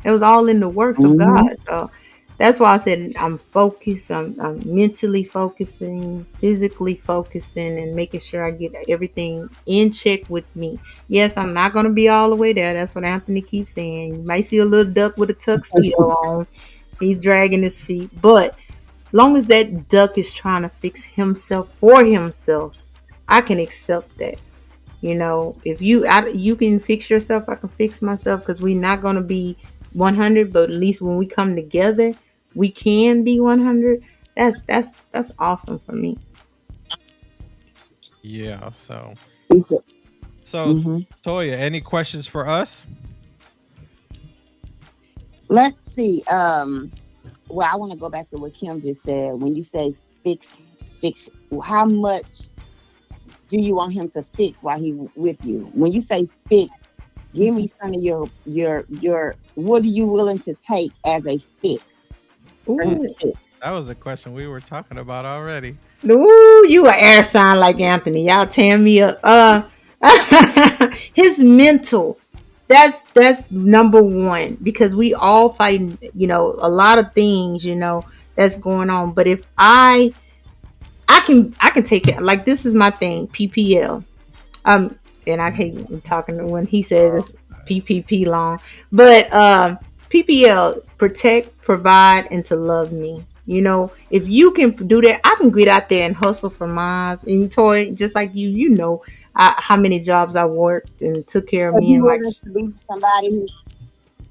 It was all in the works of God. Hmm. So that's why I said I'm focused. I'm mentally focusing, physically focusing, and making sure I get everything in check with me. Yes, I'm not going to be all the way there. That's what Anthony keeps saying. You might see a little duck with a tuxedo on. He's dragging his feet. But long as that duck is trying to fix himself for himself, I can accept that. If you can fix yourself, I can fix myself because we're not going to be 100, but at least when we come together, we can be 100. That's awesome for me. Yeah. So, so Mm-hmm. Toya, any questions for us? Let's see. Well, I want to go back to what Kim just said. When you say fix, fix, how much do you want him to fix while he's with you? When you say fix, give me some of your. What are you willing to take as a fix for him to Ooh, fix? That was a question we were talking about already. ooh, you a air sign like Anthony. Y'all tear me up. His mental. That's number one because we all fighting. A lot of things. That's going on. But if I can take it. Like this is my thing. PPL. Um, and I hate talking when he says Oh, it's PPP long, but PPL, protect, provide, and to love me. If you can do that, I can get out there and hustle for mine. And Toy, just like how many jobs I worked and took care of Are me you and my. willing to be somebody who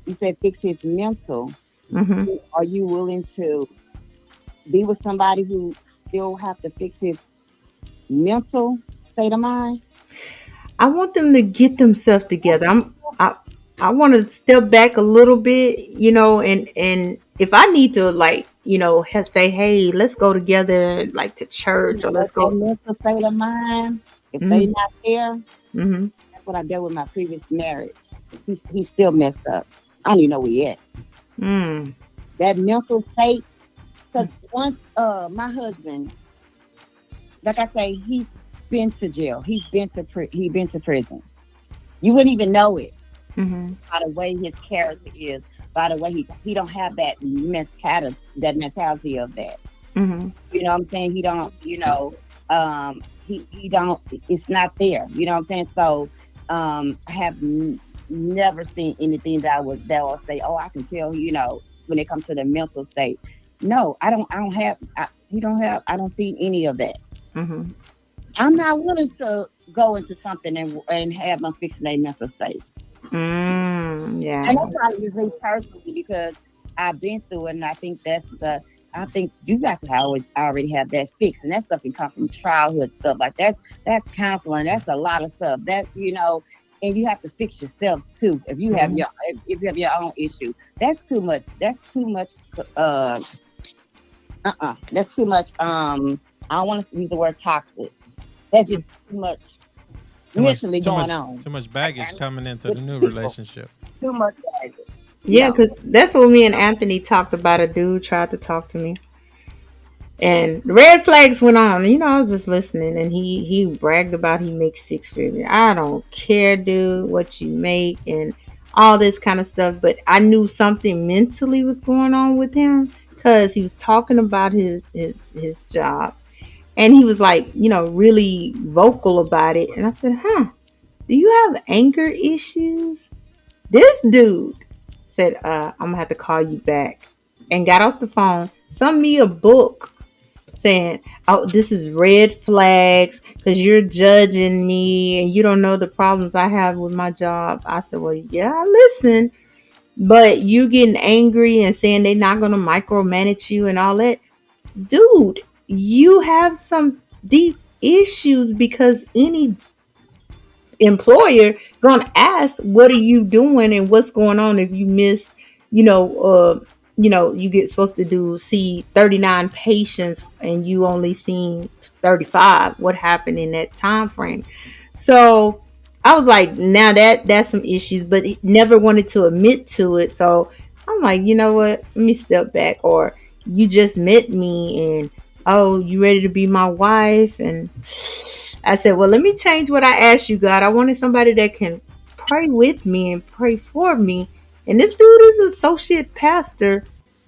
you said fix his mental? Mm-hmm. Are you willing to be with somebody who still have to fix his mental state of mind? I want them to get themselves together. I want to step back a little bit, and if I need to like, say, hey, let's go together like to church or let's But that go. mental state of mind. If they Mhm. not there, Mhm. that's what I dealt with my previous marriage. He's still messed up. I don't even know where he at. Mm. That mental state. Because once my husband, like I say, he's been to jail. He been to prison. You wouldn't even know it Mhm. by the way his character is, by the way he don't have that mentality of that. Mhm. You know what I'm saying? He don't, he don't, it's not there. You know what I'm saying? So, I have never seen anything that will say, oh, I can tell, when it comes to the mental state. No, I don't have, I don't see any of that. Mhm. I'm not willing to go into something and have them fixing their mental state. Mm. And Yeah. that's probably just me personally because I've been through it, and I think you got to already have that fixed, and that stuff can come from childhood stuff like that. That's counseling. That's a lot of stuff. And you have to fix yourself too. Mhm. If you have your own issue, that's too much. That's too much. Uh, That's too much. I don't want to use the word toxic. That's just too much Too much, mentally too going much, on too much baggage and coming into with the new people. relationship. Too much baggage. Yeah, No. because that's what me and Anthony talked about. A dude tried to talk to me, and the red flags went on. You know, I was just listening, and he bragged about he makes six figures. I don't care, dude, what you make and all this kind of stuff. But I knew something mentally was going on with him because he was talking about his job, and he was like, really vocal about it. And I said, "Huh? Do you have anger issues?" This dude said, "I'm gonna have to call you back," and got off the phone. Sent me a book saying, "Oh, this is red flags because you're judging me and you don't know the problems I have with my job." I said, "Well, yeah, I listen, but you getting angry and saying they're not gonna micromanage you and all that, dude. You have some deep issues because any employer gonna ask what are you doing and what's going on if you miss you know uh you get supposed to do see 39 patients and you only seen 35. What happened in that time frame?" So I was like, now that's some issues, but he never wanted to admit to it. So I'm like, you know what, let me step back. Or you just met me and, oh, you ready to be my wife? And I said, well, let me change what I asked you, God. I wanted somebody that can pray with me and pray for me. And this dude is associate pastor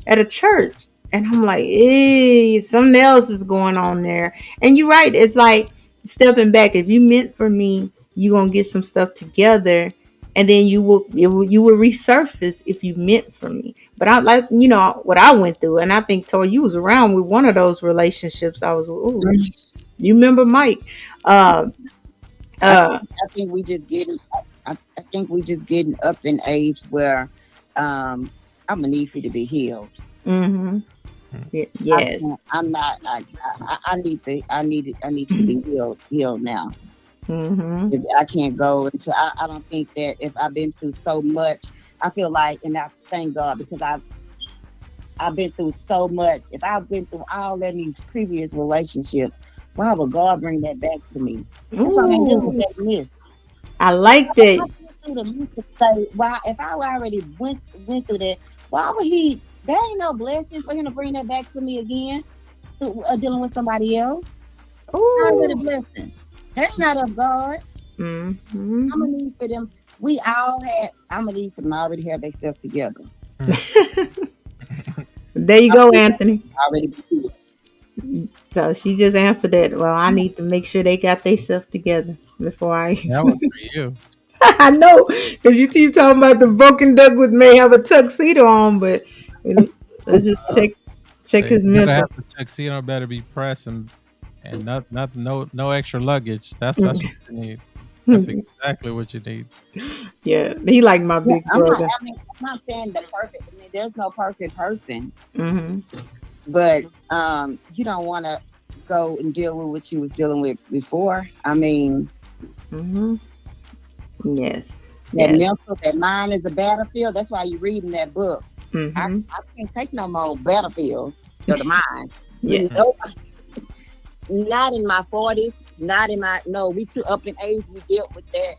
at a church. And I'm like, hey, something else is going on there. And you're right. It's like stepping back. If you meant for me, you're going to get some stuff together. And then you will resurface if you meant for me. But I like, what I went through. And I think, Tori, you was around with one of those relationships. I was, ooh, you remember Mike? Uh, I uh, I think we just getting I think we just getting up in age where I'm gonna need for you to be healed. mm-hmm. Hmm. I Yes. can't, I'm not I need you to be healed now. Mm-hmm. I can't go into I don't think that if I've been through so much, I feel like, and I thank God because I've been through so much. If I've been through all that in these previous relationships, why would God bring that back to me? That's why I ain't dealing with Ooh, that mess. I If like that. I went through the mental state, why? If I already went through that, why would he? There ain't no blessing for him to bring that back to me again, dealing with somebody else. How is that a Ooh. blessing? That's not of God. I'm Mm-hmm. gonna need for them. We all had. I'm gonna need for them to already have themselves together. Hmm. There you I'm go, gonna need for them Anthony. to already be healed. So she just answered that. Well, I need to make sure they got themselves together before I. That was for you. I know, because you keep talking about the broken duck with may have a tuxedo on, but let's just check They his better mental. have the tuxedo, better be pressed, and not no extra luggage. That's what you need. That's exactly what you need. Yeah, he like my Yeah, big brother. I'm not saying the perfect. I mean, there's no perfect person, Hmm. but you don't want to go and deal with what you was dealing with before. I mean, Hmm. Yes. Yes. that mind is a battlefield. That's why you're reading that book. Hmm. I can't take no more battlefields of the mind. Yeah. Hmm. Nope, not in my 40s. Not in my no. We too up in age. We dealt with that.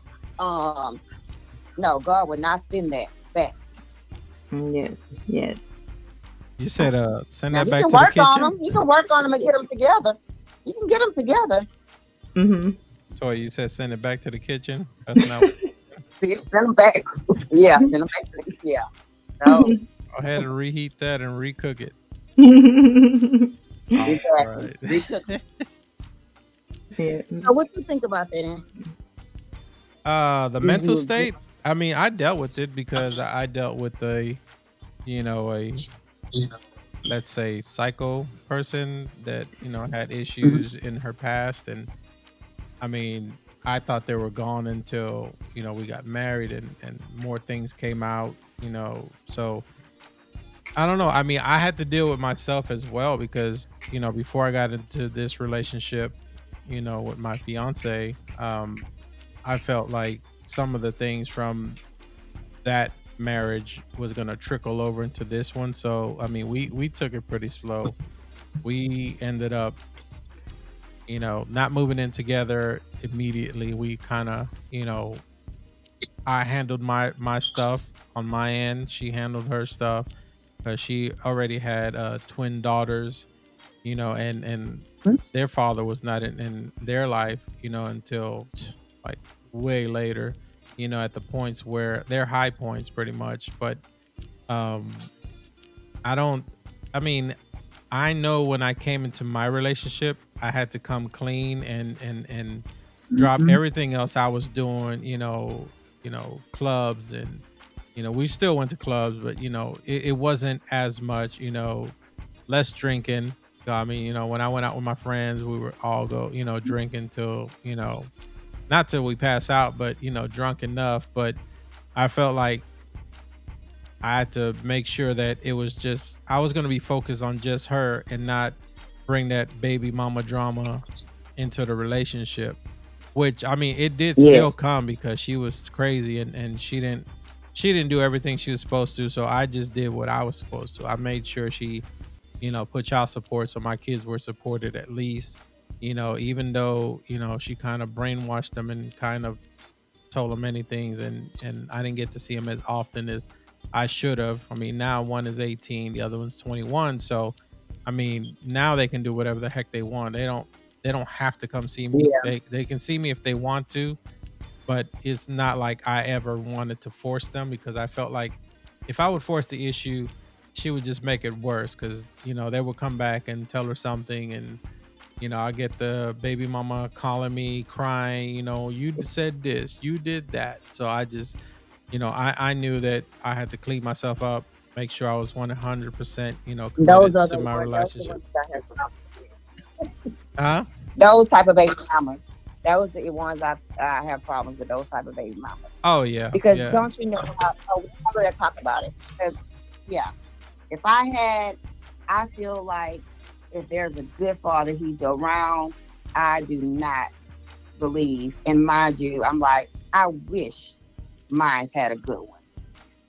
No, God would not send that back. Yes, yes. You said send Now that he back can to the work on kitchen? them. He can work on them and get them together. You can get them together. Mm-hmm. Toy, you said send it back to the kitchen. That's not what See, send them back. Yeah, send them back to the yeah. No, go ahead and reheat that and recook it. All exactly. right. Recook. Yeah. So what you think about that? The Do mental you agree? state. I mean, I dealt with it because I dealt with a let's say psycho person that had Mhm. issues in her past, and I mean, I thought they were gone until we got married and more things came out. So I don't know. I mean, I had to deal with myself as well because before I got into this relationship, with my fiance, I felt like some of the things from that marriage was going to trickle over into this one. So I mean, we took it pretty slow. We ended up not moving in together immediately. We kind of I handled my stuff on my end, she handled her stuff because she already had twin daughters, and their father was not in their life until like way later, at the points where they're high points pretty much. But um I don't. I mean, I know when I came into my relationship, I had to come clean and drop Mhm. everything else I was doing. Clubs, and we still went to clubs, but it wasn't as much. Less drinking. I mean, when I went out with my friends, we were all go drinking till not till we pass out, but drunk enough. But I felt like I had to make sure that it was just I was going to be focused on just her and not bring that baby mama drama into the relationship. Which I mean, it did Yeah. still come because she was crazy and she didn't do everything she was supposed to. So I just did what I was supposed to. I made sure she put child support so my kids were supported at least. Even though she kind of brainwashed them and kind of told him many things, and I didn't get to see him as often as I should have. I mean, now one is 18, the other one's 21. So, I mean, now they can do whatever the heck they want. They don't have to come see me. Yeah. They can see me if they want to, but it's not like I ever wanted to force them because I felt like if I would force the issue, she would just make it worse because they would come back and tell her something, and I get the baby mama calling me, crying, you said this, you did that. So I just, I knew that I had to clean myself up, make sure I was 100%, Those committed are to the my ones. Those are the relationship. ones that I have problems with. Huh? Those type of baby mamas. Those are the ones I have problems with. Those type of baby mamas. Oh, yeah. Because Yeah. don't you know how? Oh, we're gonna talk about it. Because yeah, if I had, I feel like if there's a good father, he's around. I do not believe, and mind you, I'm like, I wish mine had a good one.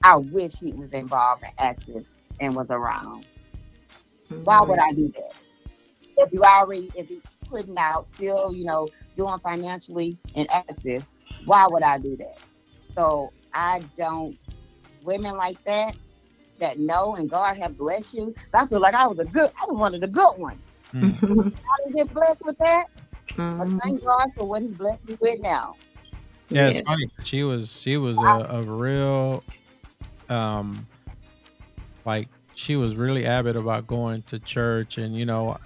I wish he was involved and active and was around. Why would Right. I do that? If he's putting out, still, doing financially and active, why would I do that? So I don't, women like that know, and God have blessed you. I feel like I was one of the good ones. Mm. I didn't get blessed with that, but Mhm. thank God for what He blessed me with now. Yeah, it's Yeah. funny. She was a real um like she was really avid about going to church, and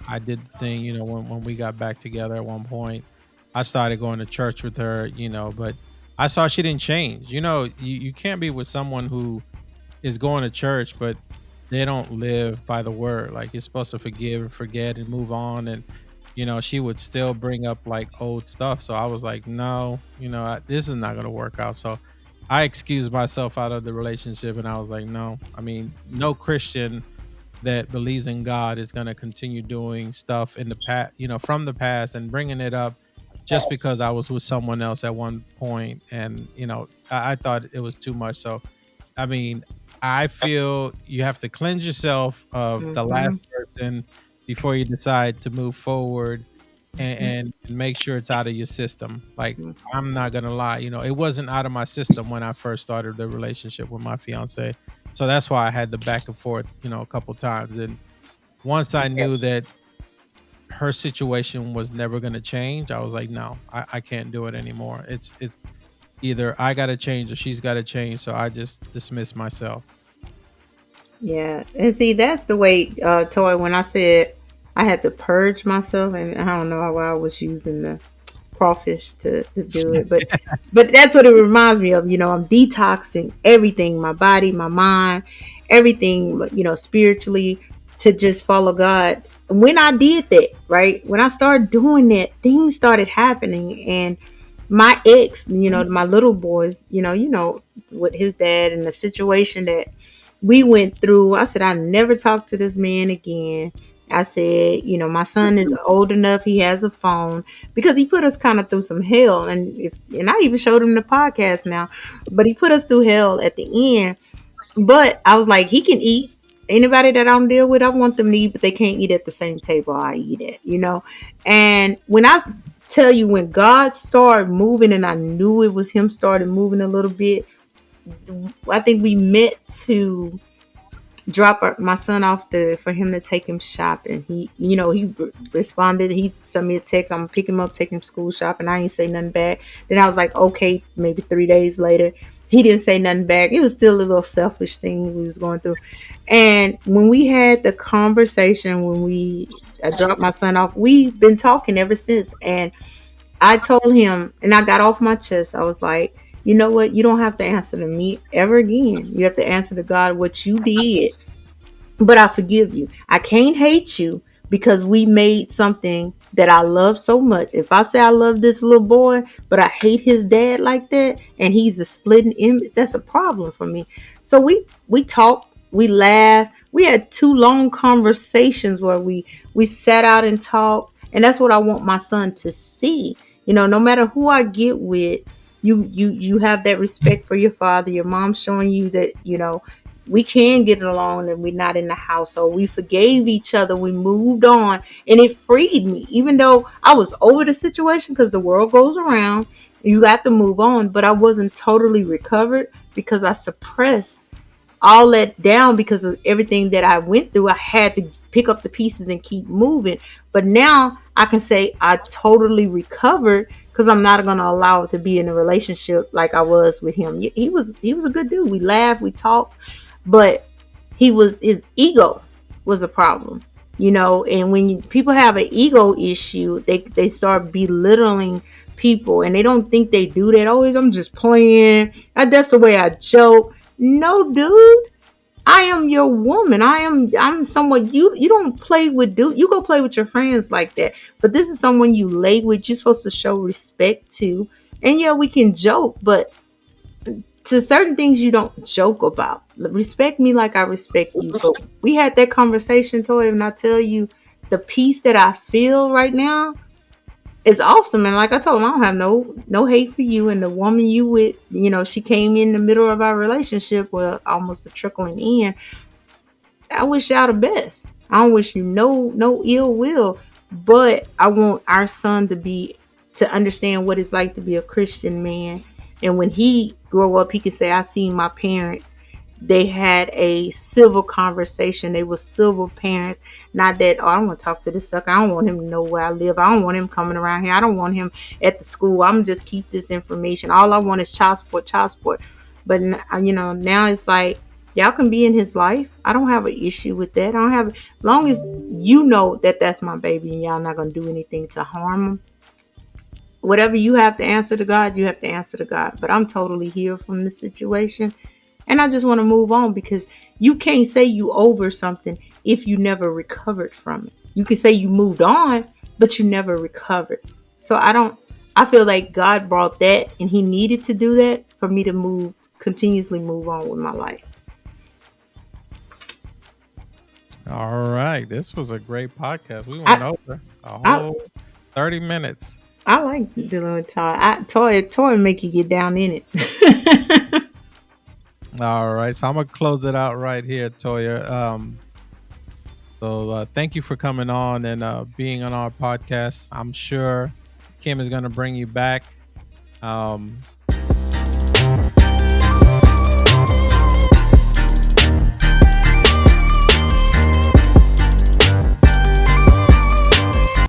I did the thing, when we got back together at one point, I started going to church with her, but I saw she didn't change. You can't be with someone who is going to church, but they don't live by the word. Like you're supposed to forgive and forget and move on. And she would still bring up like old stuff. So I was like, no, this is not going to work out. So I excused myself out of the relationship, and I was like, no. I mean, no Christian that believes in God is going to continue doing stuff in the past, from the past and bringing it up just because I was with someone else at one point, and I thought it was too much. So I mean, I feel you have to cleanse yourself of the last Mhm. person before you decide to move forward. and make sure it's out of your system. Like, Mm. I'm not gonna lie, it wasn't out of my system when I first started the relationship with my fiance. So that's why I had the back and forth, a couple times. And once I Yeah. knew that her situation was never gonna change, I was like, no, I can't do it anymore. It's either I gotta change or she's gotta change. So I just dismissed myself. Yeah, and see, that's the way, Toy. When I said I had to purge myself, and I don't know why I was using the crawfish to do it, but that's what it reminds me of. I'm detoxing everything, my body, my mind, everything. Spiritually, to just follow God. And when I did that, right, when I started doing that, things started happening, and my ex, my little boys, with his dad and the situation that we went through. I said, I never talk to this man again. I said, my son is old enough. He has a phone because he put us kind of through some hell. And I even showed him the podcast now, but he put us through hell at the end. But I was like, he can eat. Anybody that I don't deal with, I want them to eat, but they can't eat at the same table I eat at. And when I tell you, when God started moving and I knew it was him started moving a little bit, I think we met to drop my son off for him to take him shopping. He responded. He sent me a text. I'm gonna pick him up, take him school shopping. I ain't say nothing back. Then I was like, okay, maybe 3 days later, he didn't say nothing back. It was still a little selfish thing we was going through. And when we had the conversation, when I dropped my son off, we've been talking ever since. And I told him, and I got off my chest. I was like, you know what? You don't have to answer to me ever again. You have to answer to God what you did, but I forgive you. I can't hate you because we made something that I love so much. If I say I love this little boy, but I hate his dad like that, and he's a splitting image, that's a problem for me. So we talked, we laughed, we had two long conversations where we sat out and talked, and that's what I want my son to see. No matter who I get with, you have that respect for your father. Your mom showing you that we can get along and we're not in the household. We forgave each other. We moved on, and it freed me. Even though I was over the situation, because the world goes around, you got to move on. But I wasn't totally recovered because I suppressed all that down because of everything that I went through. I had to pick up the pieces and keep moving. But now I can say I totally recovered because I'm not going to allow it to be in a relationship like I was with him. He was a good dude. We laughed, we talked, but his ego was a problem. And when people have an ego issue, they start belittling people, and they don't think they do that. Always, I'm just playing. That's the way I joke. No, dude. I am your woman. I'm someone you don't play with, dude. You go play with your friends like that. But this is someone you lay with. You're supposed to show respect to. And yeah, we can joke, but to certain things you don't joke about. Respect me like I respect you. But we had that conversation, Toy, and I tell you, the peace that I feel right now is awesome. And like I told him, I don't have no hate for you. And the woman you with, she came in the middle of our relationship, well, almost a trickling in. I wish y'all the best. I don't wish you no ill will, but I want our son to understand what it's like to be a Christian man. And when he grow up, he can say, I seen my parents. They had a civil conversation. They were civil parents. Not that, oh, I don't want to talk to this sucker. I don't want him to know where I live. I don't want him coming around here. I don't want him at the school. I'm just keep this information. All I want is child support, child support. But now it's like, y'all can be in his life. I don't have an issue with that. I don't have, long as you know that that's my baby and y'all not gonna do anything to harm him. Whatever you have to answer to God, you have to answer to God. But I'm totally healed from the situation, and I just want to move on because you can't say you over something if you never recovered from it. You can say you moved on, but you never recovered. So I don't. I feel like God brought that, and He needed to do that for me to continuously move on with my life. All right. This was a great podcast. We went I over a I whole 30 minutes. I like dealing with toy. Toy make you get down in it. All right. So I'm going to close it out right here, Toya. So thank you for coming on and being on our podcast. I'm sure Kim is going to bring you back.